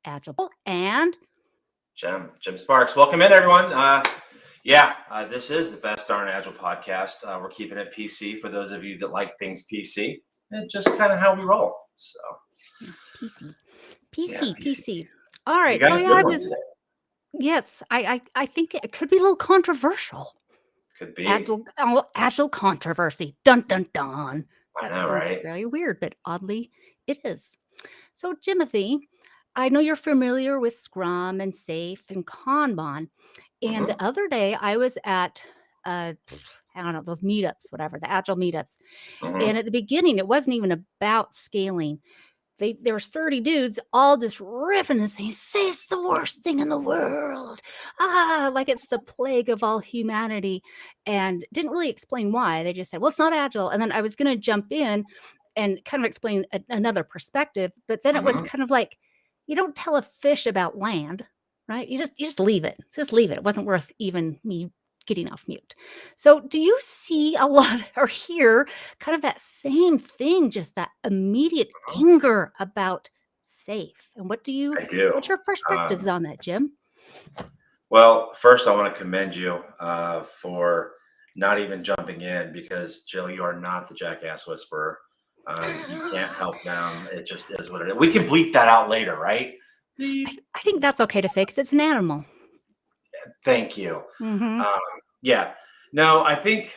Agile and Jim Sparks. Welcome in, everyone. This is the Best Darn Agile podcast. We're keeping it PC for those of you that like things PC. And just kind of how we roll. So PC. All right. You got So a yeah, good I one was today. yes, I think it could be a little controversial. Could be. Agile controversy. Dun dun dun. I That know, sounds right? very weird, but oddly it is. So Jimothy, I know you're familiar with Scrum and Safe and Kanban. And the Mhm. other day I was at I don't know, those meetups, whatever, the Agile meetups. And Mhm. at the beginning, it wasn't even about scaling. There was 30 dudes all just riffing and saying, "Say it's the worst thing in the world." Like it's the plague of all humanity. And didn't really explain why. They just said, "Well, it's not Agile." And then I was going to jump in and kind of explain another perspective. But then it was Mhm. kind of like, you don't tell a fish about land, right? You just leave it. Just leave it. It wasn't worth even me getting off mute. So do you see a lot or hear kind of that same thing, just that immediate Mhm. anger about safe? And I do. what's your perspectives Um, on that, Jim? well, first, I want to commend you for not even jumping in because, Jill, you are not the jackass whisperer. You can't help them. It just is what it is. We can bleep that out later, right? Bleep. I think that's okay to say because it's an animal. Thank you. Mm-hmm. Um, yeah. No, I think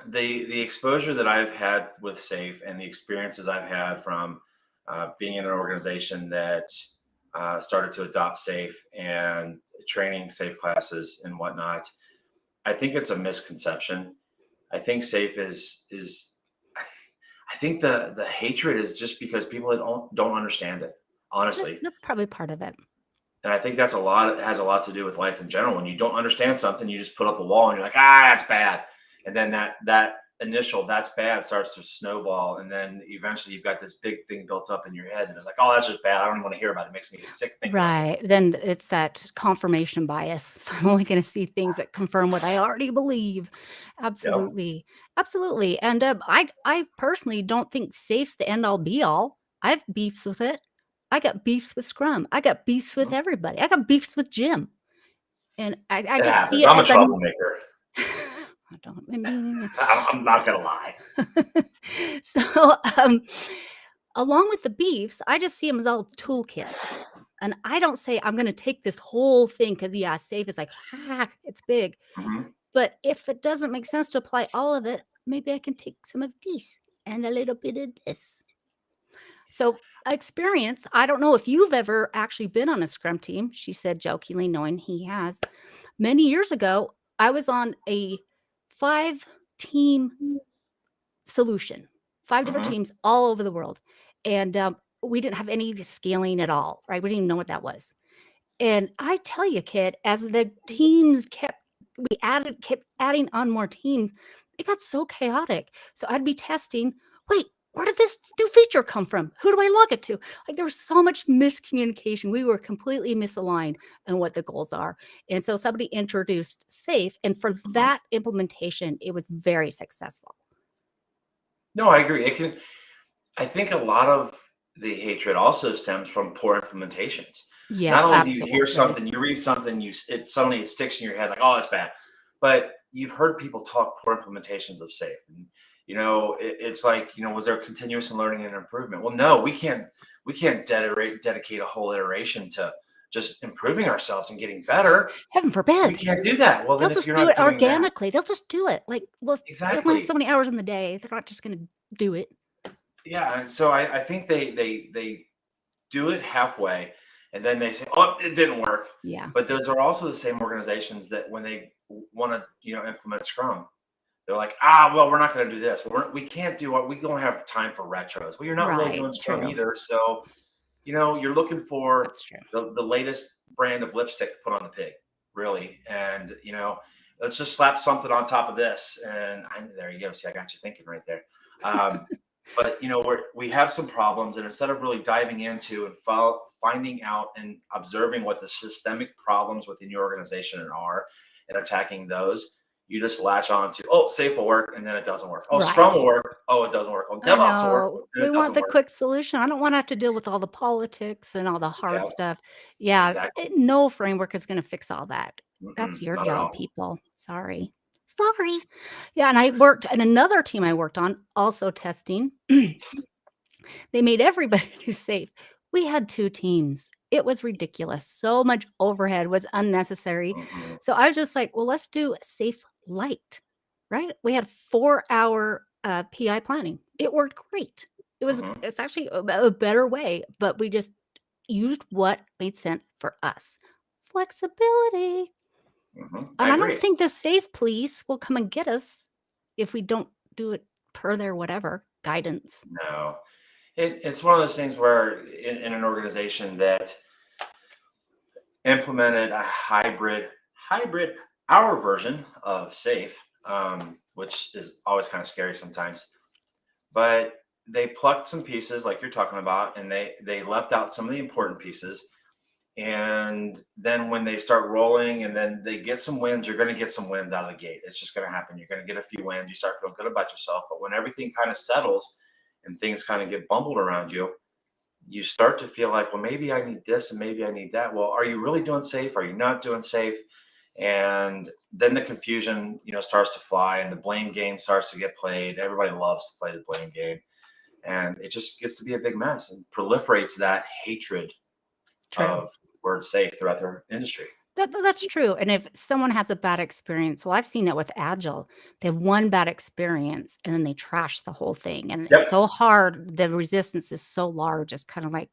the exposure that I've had with SAFE and the experiences I've had from being in an organization that started to adopt SAFE and training SAFE classes and whatnot, I think it's a misconception. I think SAFE is I think the hatred is just because people don't understand it, honestly. That's probably part of it. And I think that's it has a lot to do with life in general. When you don't understand something, you just put up a wall and you're like, that's bad. And then that initial that's bad starts to snowball. And then eventually you've got this big thing built up in your head. And it's like, oh, that's just bad. I don't even want to hear about it. It makes me sick thinking about it. Right. Then it's that confirmation bias. So I'm only going to see things that confirm what I already believe. Yep. Absolutely. Absolutely. And I personally don't think safe's the end all be all. I have beefs with it. I got beefs with Scrum. I got beefs with everybody. I got beefs with Jim. And I It just see happens. it I'm a as a troublemaker. I don't I mean I'm not going to lie. so along with the beefs, I just see them as all toolkits. And I don't say I'm going to take this whole thing because, yeah, safe is like, it's big. Mhm. But if it doesn't make sense to apply all of it, maybe I can take some of these and a little bit of this. So, experience, I don't know if you've ever actually been on a Scrum team, she said jokingly, knowing he has. Many years ago, I was on a 5-team solution, 5 different Mhm. teams all over the world. And we didn't have any scaling at all, right? We didn't even know what that was. And I tell you, kid, as the teams kept adding on more teams, it got so chaotic. So I'd be testing, wait, where did this new feature come from? Who do I log it to? Like there was so much miscommunication. We were completely misaligned on what the goals are. And so somebody introduced SAFE. And for Mhm. that implementation, it was very successful. No, I agree. I think a lot of the hatred also stems from poor implementations. Yeah, Not only do you hear absolutely. something, you read something, it sticks in your head like, oh, it's bad. But you've heard people talk poor implementations of SAFe. And, it's like, was there continuous learning and improvement? Well, no, we can't dedicate a whole iteration to just improving ourselves and getting better. Heaven We forbid. can't do that. Well, They'll then if just you're do not it doing that, organically. They'll just do it. Like, well, they only have so exactly. many hours in the day. They're not just going to do it. Yeah. And so I think they do it halfway and then they say, oh, it didn't work. Yeah. But those are also the same organizations that when they want to implement Scrum, they're like, well, we're not going to do this. We can't do what we don't have time for retros. Well, you're not really Right. doing Scrum True. either. So you're looking for That's true. the latest brand of lipstick to put on the pig, really. And let's just slap something on top of this and there you go. See, I got you thinking right there. But we have some problems, and instead of really diving into and finding out and observing what the systemic problems within your organization are and attacking those, you just latch on to, oh, safe will work, and then it doesn't work. Oh, Right. Scrum will work. Oh, it doesn't work. Oh, I DevOps will work, know. and We it want doesn't the work. quick solution. I don't wanna have to deal with all the politics and all the hard Yep, stuff. Yeah, exactly. no framework is gonna fix all that. That's your Not at job, all. people. Sorry. Sorry. Yeah, and I worked and another team I worked on, also testing, they made everybody do safe. We had 2 teams. It was ridiculous. So much overhead was unnecessary. Mhm, So I was just like, "Well, let's do safe light," right? We had 4-hour, PI planning. It worked great. mhm, It's actually a better way, but we just used what made sense for us. Flexibility. I And I don't agree. think the safe police will come and get us if we don't do it per their whatever guidance. No, it's one of those things where in an organization that implemented a hybrid our version of safe, which is always kind of scary sometimes, but they plucked some pieces like you're talking about, and they left out some of the important pieces. And then when they start rolling and then they get some wins, you're going to get some wins out of the gate. It's just going to happen. You're going to get a few wins. You start feeling good about yourself. But when everything kind of settles and things kind of get bumbled around you, you start to feel like, well, maybe I need this and maybe I need that. Well, are you really doing safe? Are you not doing safe? And then the confusion, starts to fly and the blame game starts to get played. Everybody loves to play the blame game. And it just gets to be a big mess and proliferates that hatred True. of word safe throughout their industry. That's true, and if someone has a bad experience well, I've seen that with Agile. They have one bad experience, and then they trash the whole thing, and it's Yep. so hard, the resistance is so large, it's kinda like,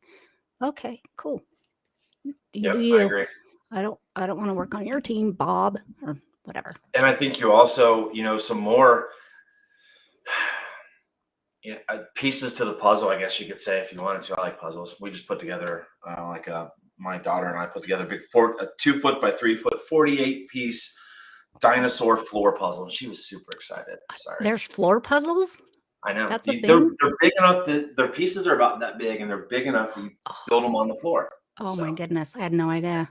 "Okay, cool. You do Yep. I you. agree. I don't wanna work on your team, Bob," or whatever. And I think you also, some more pieces to the puzzle, I guess you could say, if you wanted to. I like puzzles. We just put together, my daughter and I put together a 2 foot by 3 foot, 48 piece dinosaur floor puzzle. And she was super excited. Sorry. There's floor puzzles? I know. That's a They're, thing? they're big enough that their pieces are about that big and they're big enough that you build them Oh, on the floor. oh my So, goodness, I had no idea.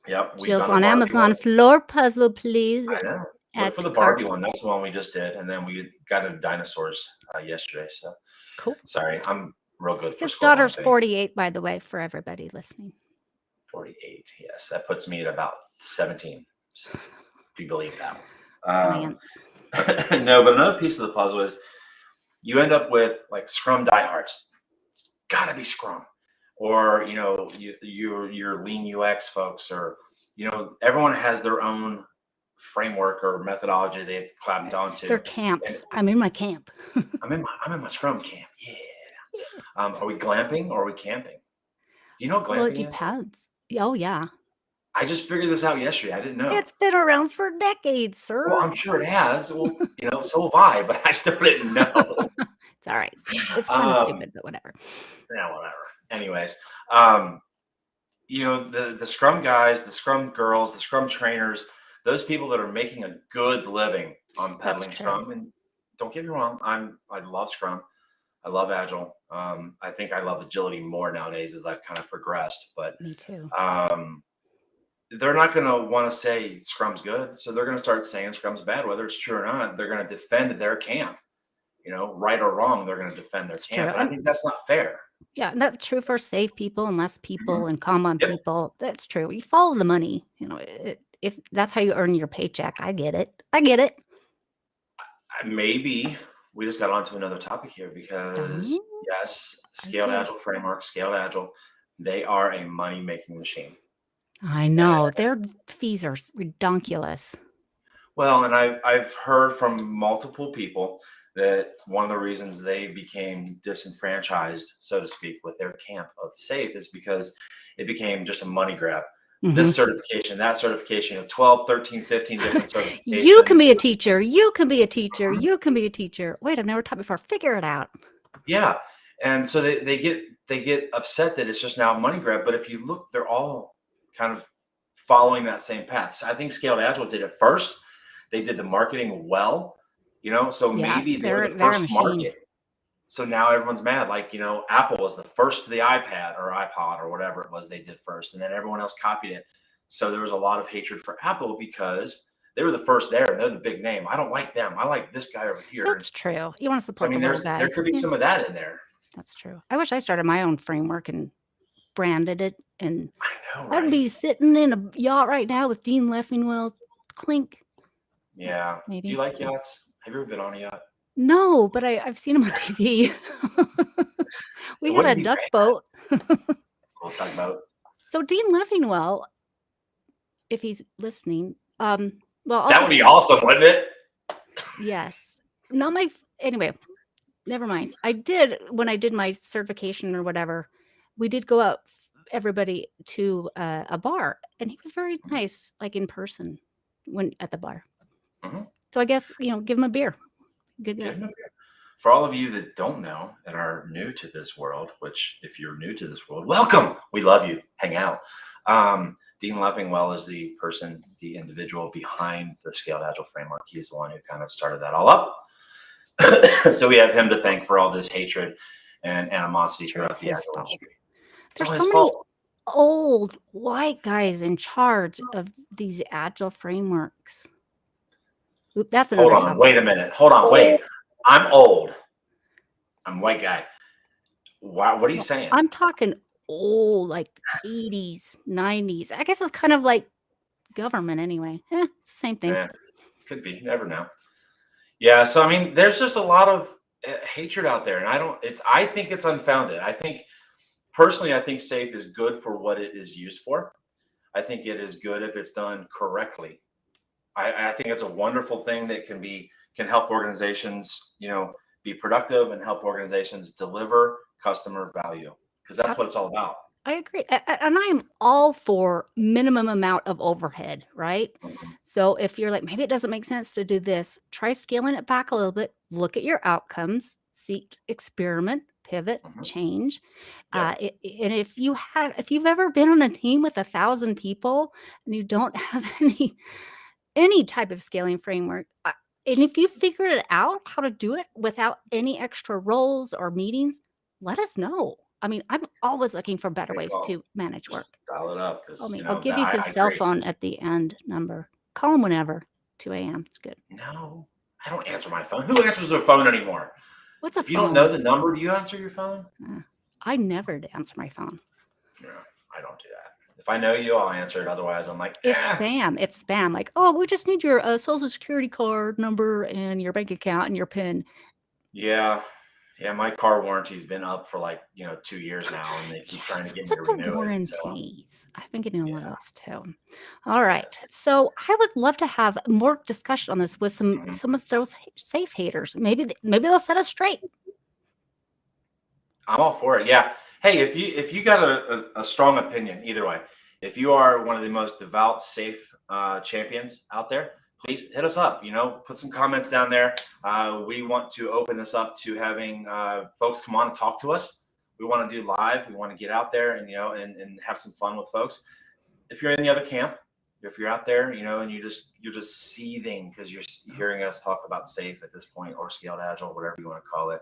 yep, we've Jill's done a on Barbie one. Amazon, "Floor puzzle, please." I know. Look Add for to the Barbie cart. one. That's the one we just did, and then we got into dinosaurs yesterday. So Cool. sorry, I'm real good for His scoring daughter's things. 48, by the way, for everybody listening. 48. Yes, that puts me at about 17. So if you believe that one. Science. No, but another piece of the puzzle is you end up with like Scrum diehards. It's gotta be Scrum, or your lean UX folks, or everyone has their own framework or methodology they've clapped They're onto. And camps. I'm in my camp. I'm in my Scrum camp. Yeah. Are we glamping or are we camping? Do you know what Well, it glamping is? depends. Oh, yeah. I just figured this out yesterday. I didn't know. It's been around for decades, Well, sir. I'm sure it has. Well, so have I, but I still didn't know. It's all right. It's kinda Um, stupid, but whatever. yeah, whatever. Anyways, um, the Scrum guys, the Scrum girls, the Scrum trainers, those people that are making a good living on That's peddling true. Scrum. And don't get me wrong, I love Scrum. I love Agile. I think I love agility more nowadays as I've kind of progressed. But Me too. um, they're not going to want to say Scrum's good, so they're going to start saying Scrum's bad, whether it's true or not. They're going to defend their camp. Right or wrong, they're going to defend their It's true, camp, and I and think that's not fair. yeah, and that's true for safe people and less people Mhm. and common Yep. people. That's true. You follow the money, if that's how you earn your paycheck, I get it. I get it. Maybe we just got onto another topic here because Oh, yes, I scaled do. agile framework, scaled agile, they are a money making machine. I And know. Their fees are s redonkulous. well, and I've heard from multiple people that one of the reasons they became disenfranchised, so to speak, with their camp of safe is because it became just a money grab. This Mhm. certification, that certification, 12, 13, 15 different You can certifications. be a teacher. You can be a teacher. You can be a teacher. Wait, I've never taught before. Figure it out. Yeah. And so they get upset that it's just now a money grab. But if you look, they're all kind of following that same path. So I think Scaled Agile did it first. They did the marketing well, so Yeah, maybe they were they're the they're a first to machine. market. So now everyone's mad. Like, Apple was the first to the iPad or iPod or whatever it was they did first. And then everyone else copied it. So there was a lot of hatred for Apple because they were the first there, and they're the big name. I don't like them. I like this guy over here. That's true. You want to So, I support the mean, little there guy. could be Yeah, some of that in there. that's true. I wish I started my own framework and branded it, and I know, I'd right? be sitting in a yacht right now with Dean Leffingwell. Clink. Yeah. Do you Maybe. like yachts? Have you ever been on a yacht? No, but I've seen him on TV. It We had a wouldn't be duck bad. boat. We'll talk about. So Dean Leffingwell, if he's listening, well, I'll That would just be awesome, wouldn't it? yes. Not my anyway, never mind. I did when I did my certification or whatever, we did go out everybody to a bar, and he was very nice, like in person when at the bar. Mhm. So I guess, give him a beer. Good Give guy. him a beer. For all of you that don't know and are new to this world, which if you're new to this world, welcome. We love you. Hang out. Dean Lovingwell is the person, the individual behind the Scaled Agile framework. He's the one who kind of started that all up. So we have him to thank for all this hatred and animosity Sure, it's throughout the his Agile fault. industry. It's There's all so his many fault. old white guys in charge of these agile frameworks. Oop, that's Hold another on. topic. Wait a minute. Hold on. Wait. I'm old. I'm a white guy. Wow, what are you saying? I'm talking old, like 80s, 90s. I guess it's kind of like government anyway. It's the same thing. Yeah, could be. You never know. Yeah. So I mean, there's just a lot of hatred out there, and I think it's unfounded. I think personally, I think SAFe is good for what it is used for. I think it is good if it's done correctly. I think it's a wonderful thing that can help organizations, be productive and help organizations deliver customer value, because that's what it's all about. I agree. And I am all for minimum amount of overhead, right? Mhm. So if you're like, maybe it doesn't make sense to do this, try scaling it back a little bit, look at your outcomes, seek, experiment, pivot, Mhm. change. Yep. And if you've ever been on a team with 1,000 people and you don't have any type of scaling framework, and if you figured it out how to do it without any extra roles or meetings, let us know. I mean, I'm always looking for better Great ways call. to manage Just work. dial it up Call because me. I'll give that you his I cell agree. phone at the end number. Call him whenever. 2 a.m. It's good. No, I don't answer my phone. Who answers their phone anymore? What's a If you don't know phone? the number, do you answer your phone? I never answer my phone. No, I don't do that. If I know you, I'll answer it. Otherwise, I'm like, It's spam. It's spam. Like, oh, we just need your social security card number and your bank account and your PIN. Yeah. Yeah, my car warranty's been up for 2 years now, and they keep trying to Yes, get what's me to with the renew it. So warranties? I've been getting a lot of yeah. those too. All right. So I would love to have more discussion on this with Mhm. some of those safe haters. Maybe they'll set us straight. I'm all for it. Yeah. Hey, if you got a strong opinion, either way, if you are one of the most devout, safe champions out there, please hit us up. Put some comments down there. We want to open this up to having folks come on and talk to us. We want to do live. We want to get out there and and have some fun with folks. If you're in the other camp, if you're out there, and you're just seething because you're hearing us talk about safe at this point, or scaled agile, whatever you want to call it,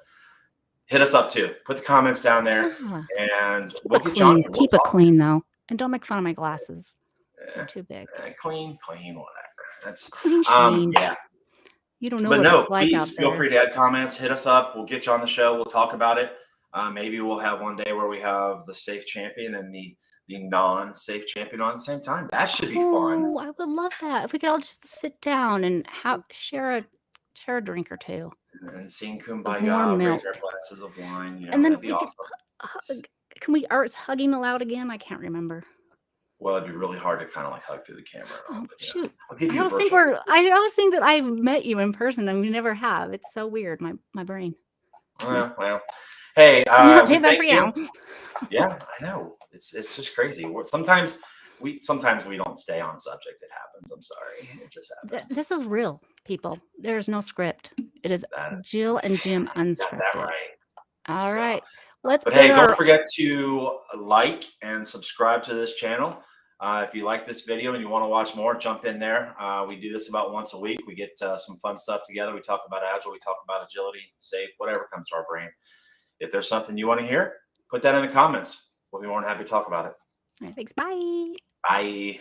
hit us up too. Put the comments down there, and we'll get you on here. We'll Keep it talk. clean though, and don't make fun of my glasses. They're too big. Clean, whatever. That's Clean sheen. yeah. You don't know But what no, it's like out please feel there. free to add comments. Hit us up. We'll get you on the show. We'll talk about it. Maybe we'll have one day where we have the safe champion and the non-safe champion on the same time. That should be fun. Oh, I would love that. If we could all just sit down and share a drink or two And sing of warm Kumbaya, milk. raise our glasses of wine. And then That'd be we could awesome. can we are hugging allowed again? I can't remember. Well, it'd be really hard to kind of hug through the camera. Oh, But, shoot. I'll give I you a always think virtual. I always think that I've met you in person and we never have. It's so weird, my brain. Well, hey, Too we bad for thank you. you. Yeah, I know. It's just crazy. Sometimes we don't stay on subject. It happens. I'm sorry. It just happens. This is real, people. There's no script. It is That is, Jill and Jim got that unscripted. right. All So, right. Let's but get hey, our don't forget to like and subscribe to this channel. If you like this video and you want to watch more, jump in there. We do this about once a week. We get some fun stuff together. We talk about Agile. We talk about agility, safe, whatever comes to our brain. If there's something you want to hear, put that in the comments. We'll be more than happy to talk about it. All right, thanks. Bye. Bye.